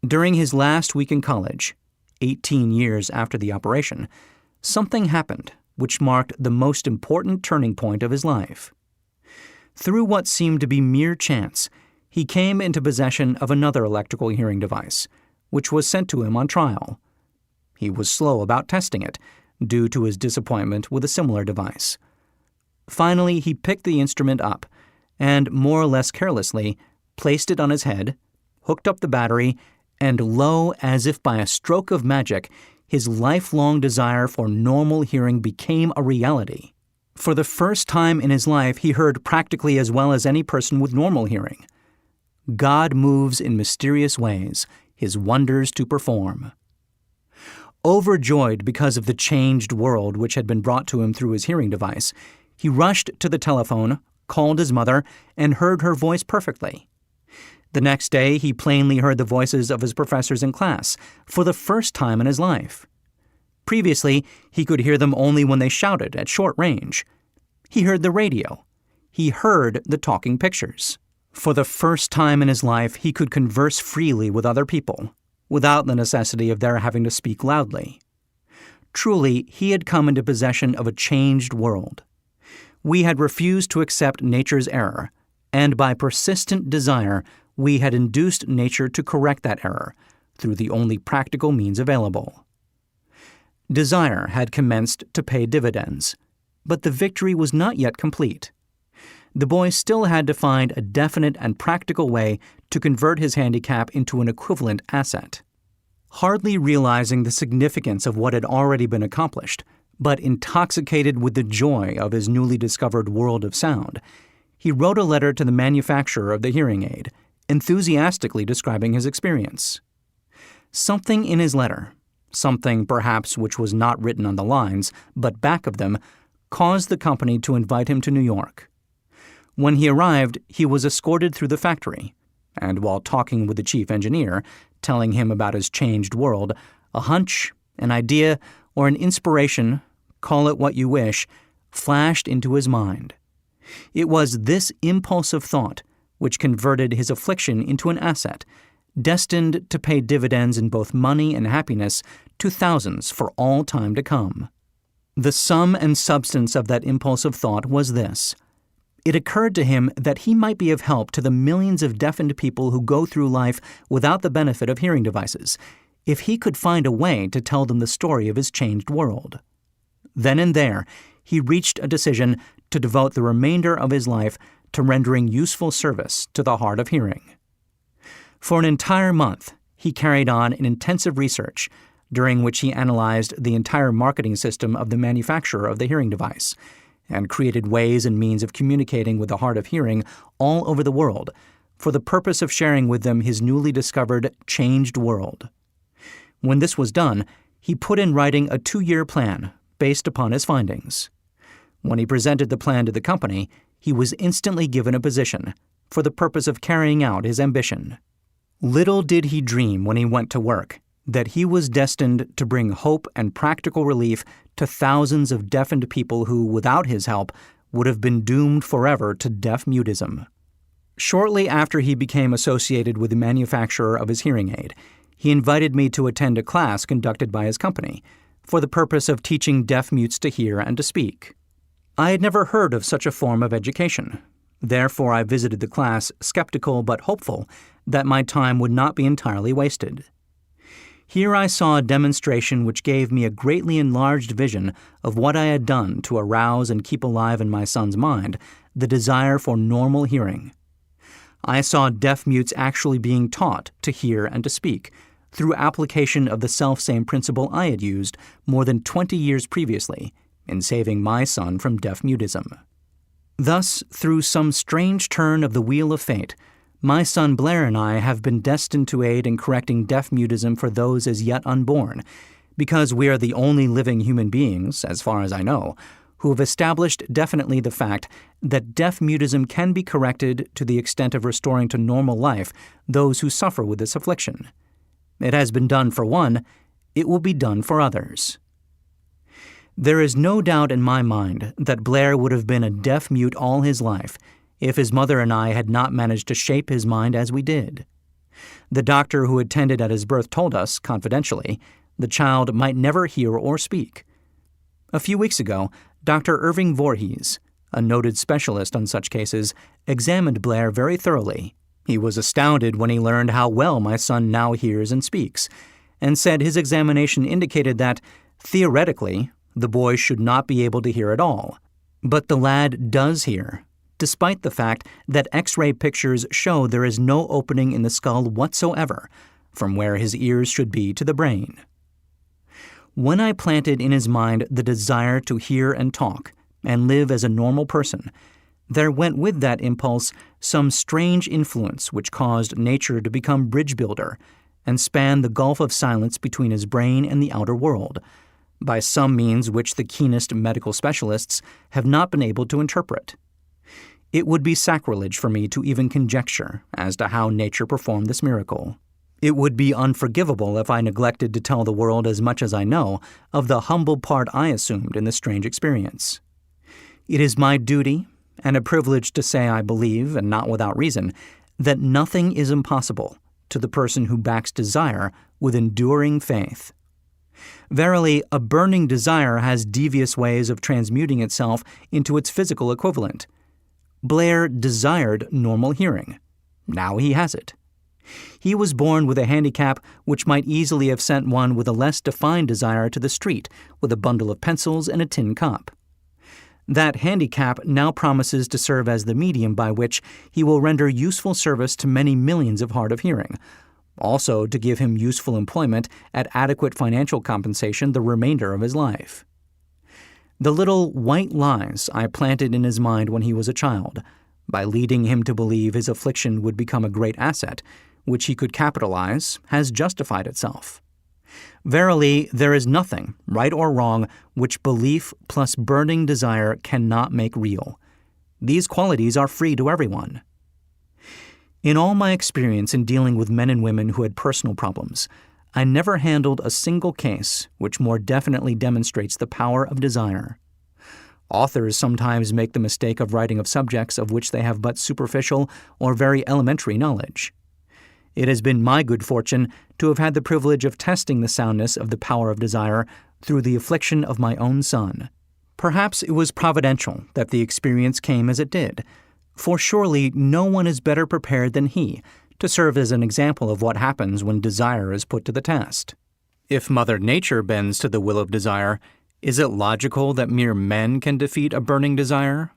During his last week in college, 18 years after the operation, something happened which marked the most important turning point of his life. Through what seemed to be mere chance, he came into possession of another electrical hearing device, which was sent to him on trial. He was slow about testing it, due to his disappointment with a similar device. Finally, he picked the instrument up and, more or less carelessly, placed it on his head, hooked up the battery, and lo, as if by a stroke of magic, his lifelong desire for normal hearing became a reality. For the first time in his life, he heard practically as well as any person with normal hearing. God moves in mysterious ways, his wonders to perform. Overjoyed because of the changed world which had been brought to him through his hearing device, he rushed to the telephone, called his mother, and heard her voice perfectly. The next day, he plainly heard the voices of his professors in class, for the first time in his life. Previously, he could hear them only when they shouted at short range. He heard the radio. He heard the talking pictures. For the first time in his life, he could converse freely with other people, without the necessity of their having to speak loudly. Truly, he had come into possession of a changed world. We had refused to accept nature's error, and by persistent desire, we had induced nature to correct that error through the only practical means available. Desire had commenced to pay dividends, but the victory was not yet complete. The boy still had to find a definite and practical way to convert his handicap into an equivalent asset. Hardly realizing the significance of what had already been accomplished, but intoxicated with the joy of his newly discovered world of sound, he wrote a letter to the manufacturer of the hearing aid, enthusiastically describing his experience. Something in his letter, something perhaps which was not written on the lines, but back of them, caused the company to invite him to New York. When he arrived, he was escorted through the factory, and while talking with the chief engineer, telling him about his changed world, a hunch, an idea, or an inspiration, call it what you wish, flashed into his mind. It was this impulsive thought which converted his affliction into an asset, destined to pay dividends in both money and happiness to thousands for all time to come. The sum and substance of that impulsive thought was this. It occurred to him that he might be of help to the millions of deafened people who go through life without the benefit of hearing devices, if he could find a way to tell them the story of his changed world. Then and there, he reached a decision to devote the remainder of his life to rendering useful service to the hard of hearing. For an entire month, he carried on an intensive research, during which he analyzed the entire marketing system of the manufacturer of the hearing device, and created ways and means of communicating with the hard of hearing all over the world, for the purpose of sharing with them his newly discovered changed world. When this was done, he put in writing a 2-year plan based upon his findings. When he presented the plan to the company, he was instantly given a position for the purpose of carrying out his ambition. Little did he dream when he went to work that he was destined to bring hope and practical relief to thousands of deafened people who, without his help, would have been doomed forever to deaf-mutism. Shortly after he became associated with the manufacturer of his hearing aid, he invited me to attend a class conducted by his company for the purpose of teaching deaf-mutes to hear and to speak. I had never heard of such a form of education. Therefore, I visited the class skeptical but hopeful that my time would not be entirely wasted. Here I saw a demonstration which gave me a greatly enlarged vision of what I had done to arouse and keep alive in my son's mind the desire for normal hearing. I saw deaf-mutes actually being taught to hear and to speak through application of the selfsame principle I had used more than 20 years previously in saving my son from deaf-mutism. Thus, through some strange turn of the wheel of fate, my son Blair and I have been destined to aid in correcting deaf-mutism for those as yet unborn, because we are the only living human beings, as far as I know, who have established definitely the fact that deaf-mutism can be corrected to the extent of restoring to normal life those who suffer with this affliction. It has been done for one, it will be done for others. There is no doubt in my mind that Blair would have been a deaf-mute all his life if his mother and I had not managed to shape his mind as we did. The doctor who attended at his birth told us, confidentially, the child might never hear or speak. A few weeks ago, Dr. Irving Voorhees, a noted specialist on such cases, examined Blair very thoroughly. He was astounded when he learned how well my son now hears and speaks, and said his examination indicated that, theoretically, the boy should not be able to hear at all. But the lad does hear, despite the fact that X-ray pictures show there is no opening in the skull whatsoever, from where his ears should be to the brain. When I planted in his mind the desire to hear and talk, and live as a normal person, there went with that impulse some strange influence which caused nature to become bridge builder and span the gulf of silence between his brain and the outer world, by some means which the keenest medical specialists have not been able to interpret. It would be sacrilege for me to even conjecture as to how nature performed this miracle. It would be unforgivable if I neglected to tell the world as much as I know of the humble part I assumed in this strange experience. It is my duty and a privilege to say I believe, and not without reason, that nothing is impossible to the person who backs desire with enduring faith. Verily, a burning desire has devious ways of transmuting itself into its physical equivalent. Blair desired normal hearing. Now he has it. He was born with a handicap which might easily have sent one with a less defined desire to the street with a bundle of pencils and a tin cup. That handicap now promises to serve as the medium by which he will render useful service to many millions of hard of hearing, also to give him useful employment at adequate financial compensation the remainder of his life. The little white lies I planted in his mind when he was a child, by leading him to believe his affliction would become a great asset, which he could capitalize, has justified itself. Verily, there is nothing, right or wrong, which belief plus burning desire cannot make real. These qualities are free to everyone. In all my experience in dealing with men and women who had personal problems, I never handled a single case which more definitely demonstrates the power of desire. Authors sometimes make the mistake of writing of subjects of which they have but superficial or very elementary knowledge. It has been my good fortune to have had the privilege of testing the soundness of the power of desire through the affliction of my own son. Perhaps it was providential that the experience came as it did, for surely no one is better prepared than he to serve as an example of what happens when desire is put to the test. If Mother Nature bends to the will of desire, is it logical that mere men can defeat a burning desire,